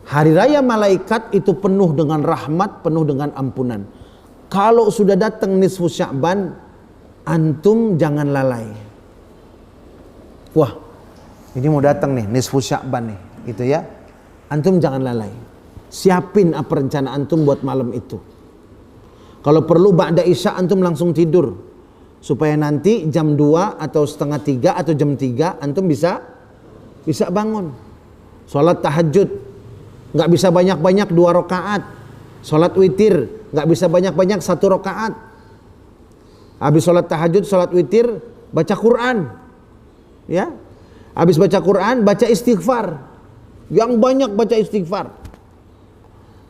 Hari raya malaikat itu penuh dengan rahmat, penuh dengan ampunan. Kalau sudah datang nisfu Sya'ban, antum jangan lalai. Wah, ini mau datang nih nisfu Sya'ban nih, gitu ya. Antum jangan lalai. Siapin apa rencana antum buat malam itu. Kalau perlu ba'da isya antum langsung tidur, supaya nanti jam 2 atau setengah 3 atau jam 3 antum bisa bangun. Sholat tahajud, nggak bisa banyak-banyak 2 rakaat. Sholat witir, nggak bisa banyak-banyak 1 rakaat. Habis sholat tahajud, sholat witir, baca Quran, ya. Habis baca Quran, baca istighfar. Yang banyak baca istighfar.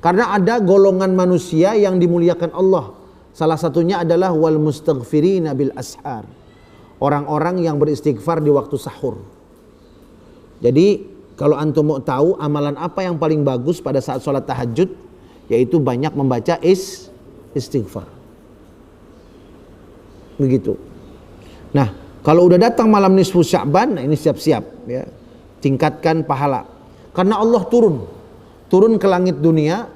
Karena ada golongan manusia yang dimuliakan Allah. Salah satunya adalah wal mustaghfirina bil ashar. Orang-orang yang beristighfar di waktu sahur. Jadi kalau antum mau tahu amalan apa yang paling bagus pada saat sholat tahajud, yaitu banyak membaca istighfar. Begitu. Nah, kalau udah datang malam nisfu Sya'ban, nah ini siap-siap ya. Tingkatkan pahala. Karena Allah turun ke langit dunia,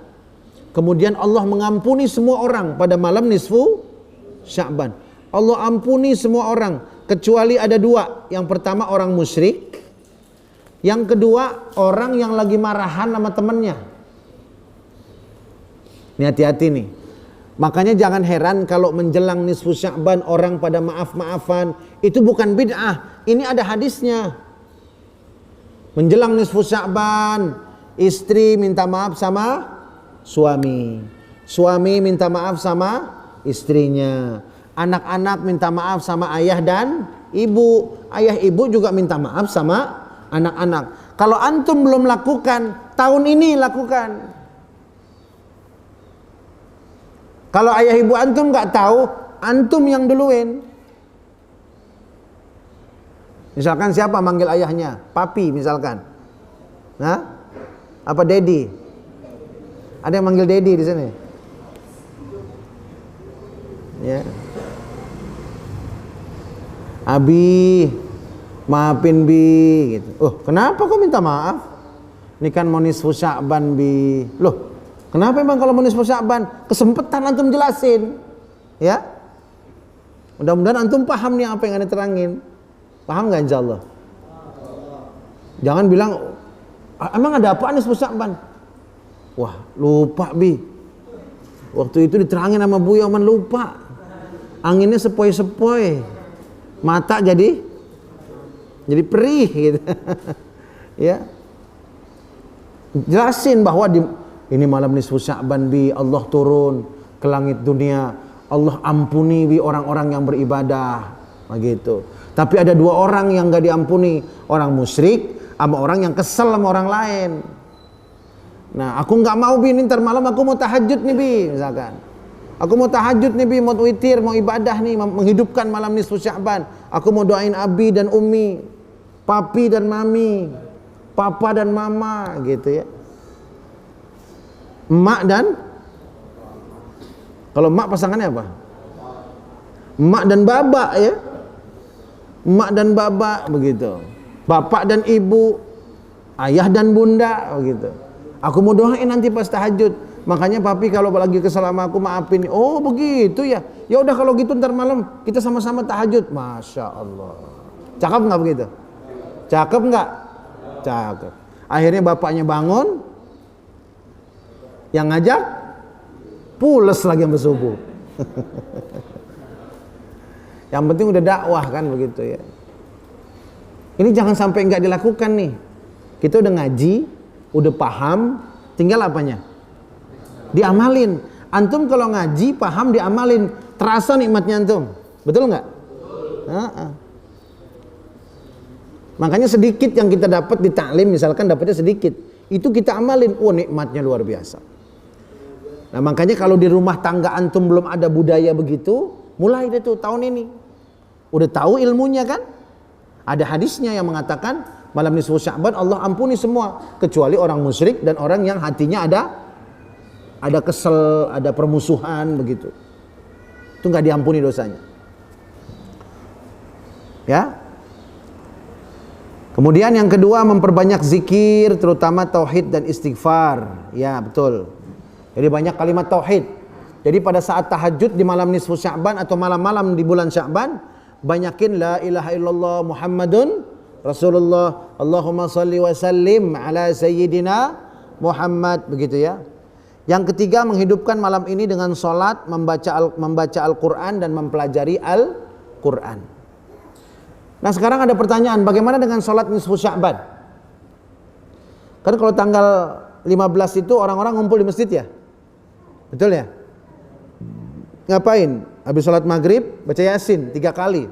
kemudian Allah mengampuni semua orang pada malam nisfu Sya'ban. Allah ampuni semua orang kecuali ada 2. Yang pertama orang musyrik, yang kedua orang yang lagi marahan sama temennya. Ini hati-hati nih. Makanya jangan heran kalau menjelang nisfu Sya'ban orang pada maaf-maafan. Itu bukan bid'ah, ini ada hadisnya. Menjelang nisfu Sya'ban, istri minta maaf sama suami, suami minta maaf sama istrinya, anak-anak minta maaf sama ayah dan ibu, ayah ibu juga minta maaf sama anak-anak. Kalau antum belum lakukan, tahun ini lakukan. Kalau ayah ibu antum nggak tahu, antum yang duluin. Misalkan siapa manggil ayahnya? Papi misalkan. Nah, apa daddy? Ada yang manggil daddy di sini? Ya. Abi, maafin Bi gitu. Oh, kenapa kok minta maaf? Ini kan mau nisfu Sya'ban Bi. Loh, kenapa emang kalau mau nisfu Sya'ban? Kesempatan antum jelasin. Ya. Mudah-mudahan antum paham nih apa yang Anda terangin. Paham enggak insyaallah? Jangan bilang emang ada apa nisfu Sya'ban? Wah, lupa Bi. Waktu itu diterangin sama Bu Yoman, lupa. Anginnya sepoi-sepoi. Mata jadi perih gitu. Ya. Jelasin bahwa ini malam nisfu Sya'ban Bi, Allah turun ke langit dunia. Allah ampuni Bi orang-orang yang beribadah. Begitu. Tapi ada 2 orang yang enggak diampuni, orang musyrik sama orang yang kesel sama orang lain. Nah, aku enggak mau Bi, ntar malam aku mau tahajud nih Bi, misalkan. Aku mau tahajud nih Bi, mau witir, mau ibadah nih, menghidupkan malam nisfu Sya'ban. Aku mau doain Abi dan Umi, Papi dan Mami, Papa dan Mama gitu ya. Emak dan, kalau emak pasangannya apa? Emak dan baba ya. Emak dan baba begitu. Bapak dan ibu, ayah dan bunda begitu. Aku mau doain nanti pas tahajud. Makanya papi kalau lagi kesal sama aku maafin. Oh begitu ya. Ya udah kalau gitu ntar malam kita sama-sama tahajud. Masya Allah. Cakep nggak begitu? Cakep nggak? Cakep. Akhirnya bapaknya bangun, yang ngajak pules lagi sampai subuh. Yang penting udah dakwah kan begitu ya. Ini jangan sampai nggak dilakukan nih. Kita udah ngaji, udah paham, tinggal apanya? Diamalin. Antum kalau ngaji, paham, diamalin, terasa nikmatnya antum. Betul nggak? Makanya sedikit yang kita dapat di taklim, misalkan dapatnya sedikit, itu kita amalin, nikmatnya luar biasa. Nah makanya kalau di rumah tangga antum belum ada budaya begitu, mulai deh tuh tahun ini. Udah tahu ilmunya kan? Ada hadisnya yang mengatakan malam nisfu Sya'ban Allah ampuni semua kecuali orang musyrik dan orang yang hatinya ada kesel, ada permusuhan begitu. Itu nggak diampuni dosanya. Ya. Kemudian yang kedua memperbanyak zikir terutama tauhid dan istighfar. Ya, betul. Jadi banyak kalimat tauhid. Jadi pada saat tahajud di malam nisfu Sya'ban atau malam-malam di bulan Sya'ban, banyakin la ilaha illallah Muhammadun Rasulullah, Allahumma salli wa sallim ala sayyidina Muhammad, begitu ya. Yang ketiga menghidupkan malam ini dengan salat, membaca Al-Qur'an dan mempelajari Al-Qur'an. Nah, sekarang ada pertanyaan, bagaimana dengan salat nisfu Sya'ban? Kan kalau tanggal 15 itu orang-orang ngumpul di masjid ya? Betul ya? Ngapain? Habis sholat maghrib baca Yasin 3 kali.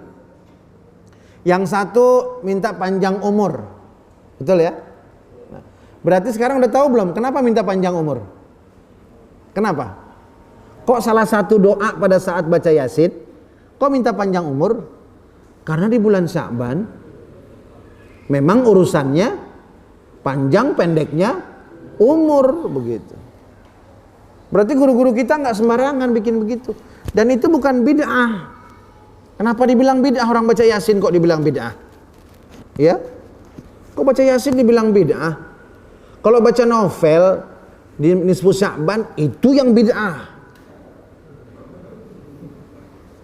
Yang satu minta panjang umur. Betul ya? Nah, berarti sekarang udah tahu belum kenapa minta panjang umur? Kenapa? Kok salah satu doa pada saat baca Yasin kok minta panjang umur? Karena di bulan Sya'ban memang urusannya panjang pendeknya umur, begitu. Berarti guru-guru kita nggak sembarangan bikin begitu. Dan itu bukan bid'ah. Kenapa dibilang bid'ah? Orang baca Yasin kok dibilang bid'ah? Ya? Kok baca Yasin dibilang bid'ah? Kalau baca novel di nisfu Sya'ban itu yang bid'ah.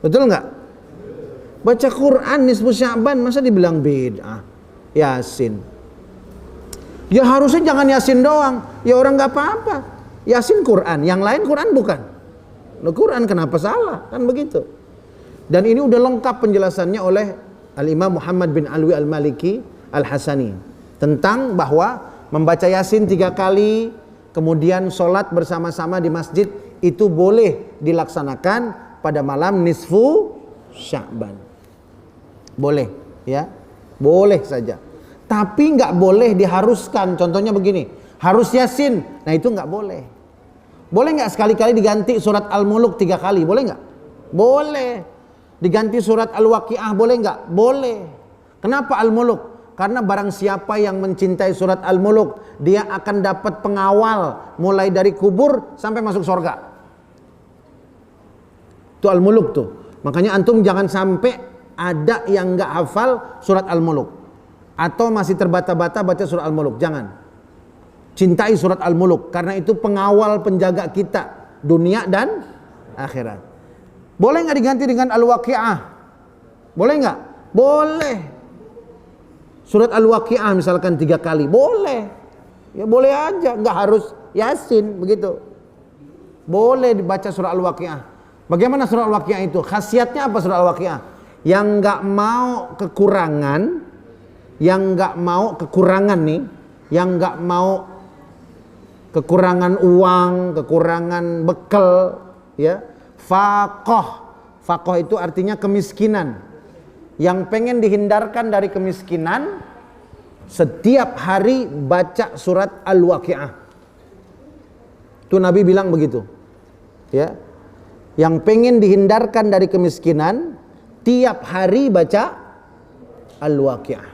Betul nggak? Baca Quran nisfu Sya'ban masa dibilang bid'ah? Yasin. Ya harusnya jangan Yasin doang. Ya orang nggak apa-apa. Yasin Quran, yang lain Quran bukan. Nah, Quran kenapa salah? Kan begitu. Dan ini udah lengkap penjelasannya oleh Al-Imam Muhammad bin Alwi Al-Maliki Al-Hasani tentang bahwa membaca Yasin 3 kali kemudian sholat bersama-sama di masjid itu boleh dilaksanakan pada malam nisfu Sya'ban. Boleh, ya. Boleh saja. Tapi nggak boleh diharuskan. Contohnya begini, harus Yasin. Nah, itu nggak boleh. Boleh nggak sekali-kali diganti surat Al-Muluk 3 kali? Boleh nggak? Boleh. Diganti surat Al-Waqiah boleh nggak? Boleh. Kenapa Al-Muluk? Karena barang siapa yang mencintai surat Al-Muluk, dia akan dapat pengawal mulai dari kubur sampai masuk surga. Itu Al-Muluk tuh. Makanya antum jangan sampai ada yang nggak hafal surat Al-Muluk atau masih terbata-bata baca surat Al-Muluk. Jangan. Cintai surat Al-Muluk karena itu pengawal penjaga kita dunia dan akhirat. Boleh nggak diganti dengan Al-Waqiah? Boleh nggak? Boleh. Surat Al-Waqiah misalkan 3 kali, boleh. Ya boleh aja, nggak harus Yasin begitu. Boleh dibaca surat Al-Waqiah. Bagaimana surat Al-Waqiah itu? Khasiatnya apa surat Al-Waqiah? Yang nggak mau kekurangan, yang nggak mau kekurangan nih, yang nggak mau kekurangan uang, kekurangan bekal, ya. Faqah. Faqah itu artinya kemiskinan. Yang pengen dihindarkan dari kemiskinan, setiap hari baca surat Al-Waqiah. Itu Nabi bilang begitu. Ya. Yang pengen dihindarkan dari kemiskinan, tiap hari baca Al-Waqiah.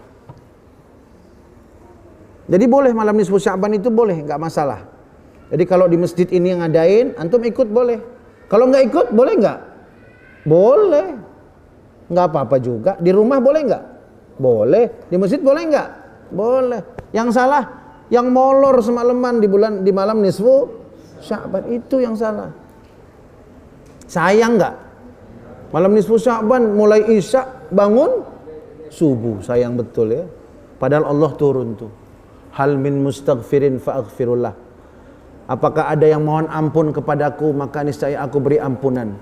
Jadi boleh malam nisfu Sya'ban itu boleh, nggak masalah. Jadi kalau di masjid ini yang ngadain, antum ikut boleh. Kalau nggak ikut boleh nggak? Boleh. Nggak apa-apa juga. Di rumah boleh nggak? Boleh. Di masjid boleh nggak? Boleh. Yang salah, yang molor semalaman di malam nisfu Sya'ban itu yang salah. Sayang nggak? Malam nisfu Sya'ban mulai Isya bangun subuh, sayang betul ya. Padahal Allah turun tuh. Hal min mustaghfirin fa'aghfirullah. Apakah ada yang mohon ampun kepadaku maka niscaya aku beri ampunan.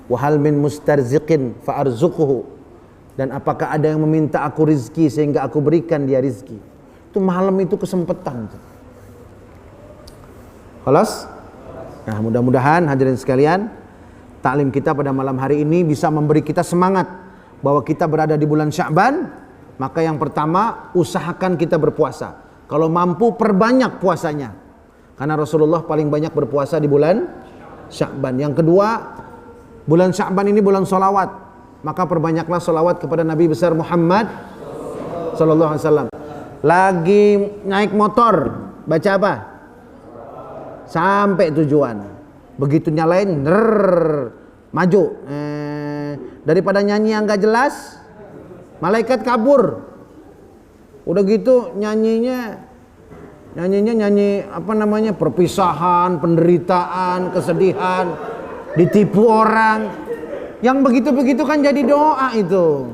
Wa hal min mustarziqin fa'arzuquhu. Dan apakah ada yang meminta aku rizki sehingga aku berikan dia rizki. Itu malam itu kesempatan. Khalas? Nah, mudah-mudahan hadirin sekalian, taklim kita pada malam hari ini bisa memberi kita semangat bahwa kita berada di bulan Sya'ban. Maka yang pertama, usahakan kita berpuasa. Kalau mampu perbanyak puasanya. Karena Rasulullah paling banyak berpuasa di bulan Sya'ban. Yang kedua, bulan Sya'ban ini bulan sholawat. Maka perbanyaklah salawat kepada Nabi besar Muhammad sallallahu alaihi wasallam. Lagi naik motor, baca apa? Sampai tujuan. Begitu nyalain, maju. Daripada nyanyi yang gak jelas, malaikat kabur. Udah gitu nyanyi apa namanya, perpisahan, penderitaan, kesedihan, ditipu orang. Yang begitu-begitu kan jadi doa itu.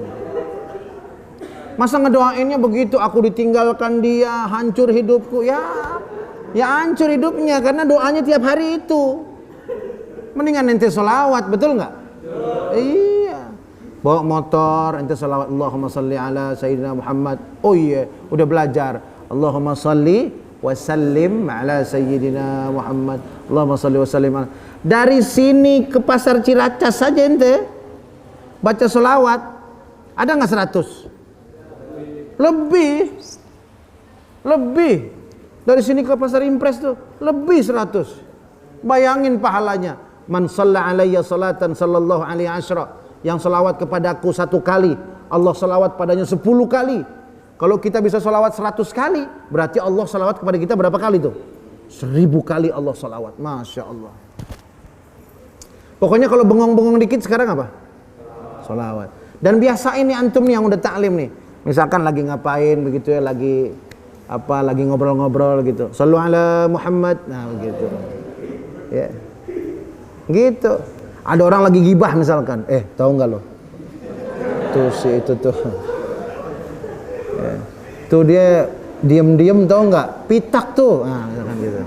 Masa ngedoainnya begitu, aku ditinggalkan dia, hancur hidupku. Ya hancur hidupnya karena doanya tiap hari itu. Mendingan ente sholawat, betul nggak? Iya. Bawa motor, ente sholawat Allahumma salli ala Sayyidina Muhammad. Oh iya, udah belajar. Allahumma salli wa sallim ala Sayyidina Muhammad. Allahumma salli wa sallim ala. Dari sini ke pasar Ciracas saja ente baca sholawat, ada nggak 100? Lebih dari sini ke pasar Impres tuh lebih 100. Bayangin pahalanya. Man shalla alayya salatan sallallahu alaihi asyra, yang selawat kepadaku 1 kali, Allah selawat padanya 10 kali. Kalau kita bisa selawat 100 kali, berarti Allah selawat kepada kita berapa kali tuh? 1000 kali Allah selawat. Masya Allah. Pokoknya kalau bengong-bengong dikit sekarang apa? Selawat. Dan biasa ini antum nih yang udah taklim nih, misalkan lagi ngapain begitu ya, lagi ngobrol-ngobrol gitu, sallu ala Muhammad, nah begitu ya, gitu. Ada orang lagi gibah misalkan, tahu nggak lo tuh si itu tuh ya. Tuh dia diem tahu nggak, pitak tuh, nah misalkan gitu,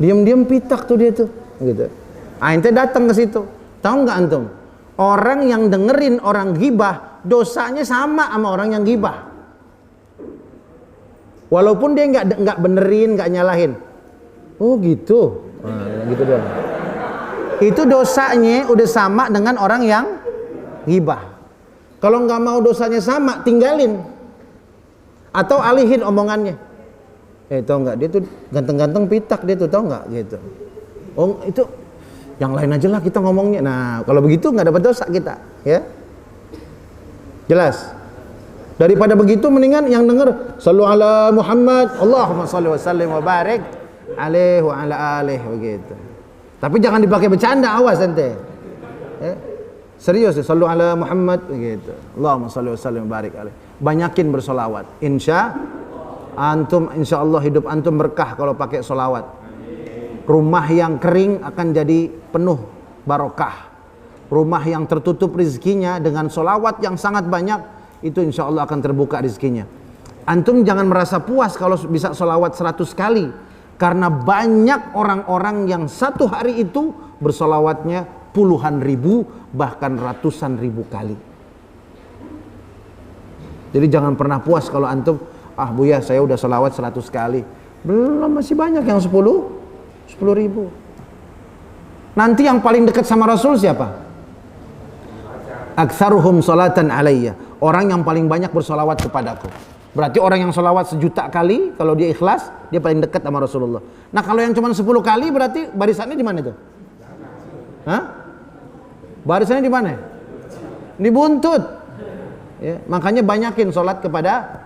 diem pitak tuh dia tuh gitu. Ente datang ke situ, tahu nggak antum, orang yang dengerin orang gibah dosanya sama orang yang gibah, walaupun dia nggak benerin, nggak nyalahin. Oh gitu, nah, gitu doang. Itu dosanya udah sama dengan orang yang gibah. Kalau nggak mau dosanya sama, tinggalin atau alihin omongannya. Tau nggak, dia tuh ganteng-ganteng pitak dia tuh, tau nggak gitu. Oh itu yang lain aja lah kita ngomongnya. Nah kalau begitu nggak dapat dosa kita, ya. Jelas. Daripada begitu mendingan yang denger sallu ala Muhammad, Allahumma shalli wa sallim wa barik alaihi wa ala alihi, begitu. Tapi jangan dipakai bercanda, awas ente. Serius ya, sallu ala Muhammad begitu. Allahumma shalli wa sallim wa barik alaihi. Banyakin bersolawat. Insya Allah hidup antum berkah kalau pakai solawat. Rumah yang kering akan jadi penuh barokah. Rumah yang tertutup rezekinya dengan solawat yang sangat banyak, itu insya Allah akan terbuka rezekinya. Antum jangan merasa puas kalau bisa solawat 100 kali, karena banyak orang-orang yang satu hari itu bersolawatnya puluhan ribu, bahkan ratusan ribu kali. Jadi jangan pernah puas kalau antum, Buya saya udah solawat 100 kali. Belum, masih banyak yang 10 ribu. Nanti yang paling dekat sama Rasul siapa? Aktsaruhum salatan alayya, orang yang paling banyak bersolawat kepadaku. Berarti orang yang solawat 1.000.000 kali, kalau dia ikhlas, dia paling dekat sama Rasulullah. Nah kalau yang cuma 10 kali, berarti barisannya di mana itu? Barisannya di mana? Di buntut. Ya, makanya banyakin solat kepada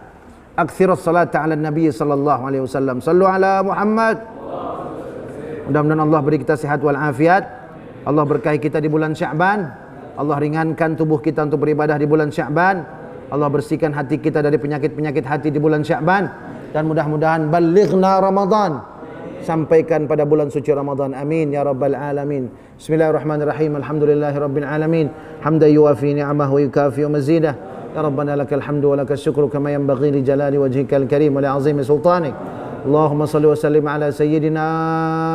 aktsirus salata ala Nabi sallallahu alaihi wasallam. Sallu ala Muhammad. Mudah-mudahan Allah beri kita sehat wal afiat. Allah berkahi kita di bulan Sya'ban. Allah ringankan tubuh kita untuk beribadah di bulan Sya'ban. Allah bersihkan hati kita dari penyakit-penyakit hati di bulan Sya'ban. Dan mudah-mudahan balighna Ramadan, sampaikan pada bulan suci Ramadan. Amin ya rabbal alamin. Bismillahirrahmanirrahim. Alhamdulillahirabbil alamin. Hamdan yuwafi ni'amahu wa yukafi mazidah. Ya rabbana lakal hamdu wa lakal syukru kama yanbaghi li jalali wajhikal karim wa li 'azimi sultanik. Allahumma shalli wa sallim ala sayyidina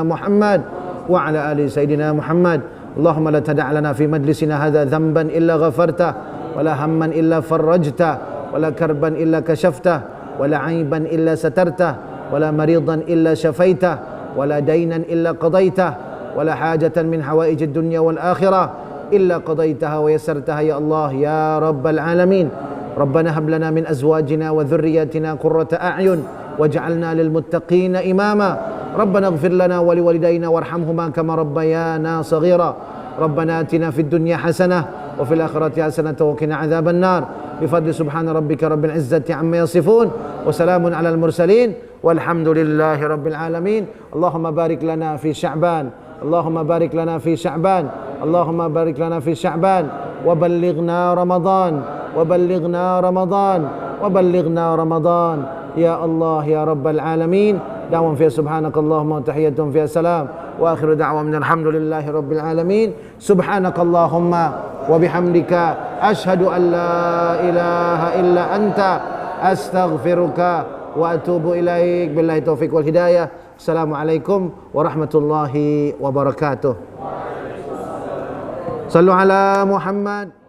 Muhammad wa ala ali sayyidina Muhammad. Allahumma la tada' lana fi majlisina hadha dhanban illa ghafartah, wa la hamman illa farrajtah, wa la karban illa kashafta, wa la 'aiban illa satartah, wa la maridan illa shafaitah, wa la daynan illa qadaitah, wa la hajatan min hawaijid dunya wal akhirah illa qadaitaha wa yassartaha ya Allah ya rabbal alamin. Rabbana hab lana min azwajina wa dhurriyyatina qurrata a'yun waj'alna lil muttaqina imama. Rabbana ighfir lana wa liwalidayna warhamhuma kama rabbayana saghira. ربنا آتنا في الدنيا حسنة وفي الآخرة حسنة وقنا عذاب النار بفضل سبحان ربك رب العزة عما يصفون وسلام على المرسلين والحمد لله رب العالمين. اللهم بارك لنا في شعبان، اللهم بارك لنا في شعبان، اللهم بارك لنا في شعبان، وبلغنا رمضان، وبلغنا رمضان، وبلغنا رمضان يا الله يا رب العالمين. دعوهم فيها سبحانك اللهم وتحيتهم فيها سلام، وآخر دعوهم الحمد لله رب العالمين. سبحانك اللهم وبحمدك أشهد أن لا إله إلا أنت أستغفرك وأتوب إليك. بالله التوفيق والهداية. السلام عليكم ورحمة الله وبركاته. صلوا على محمد.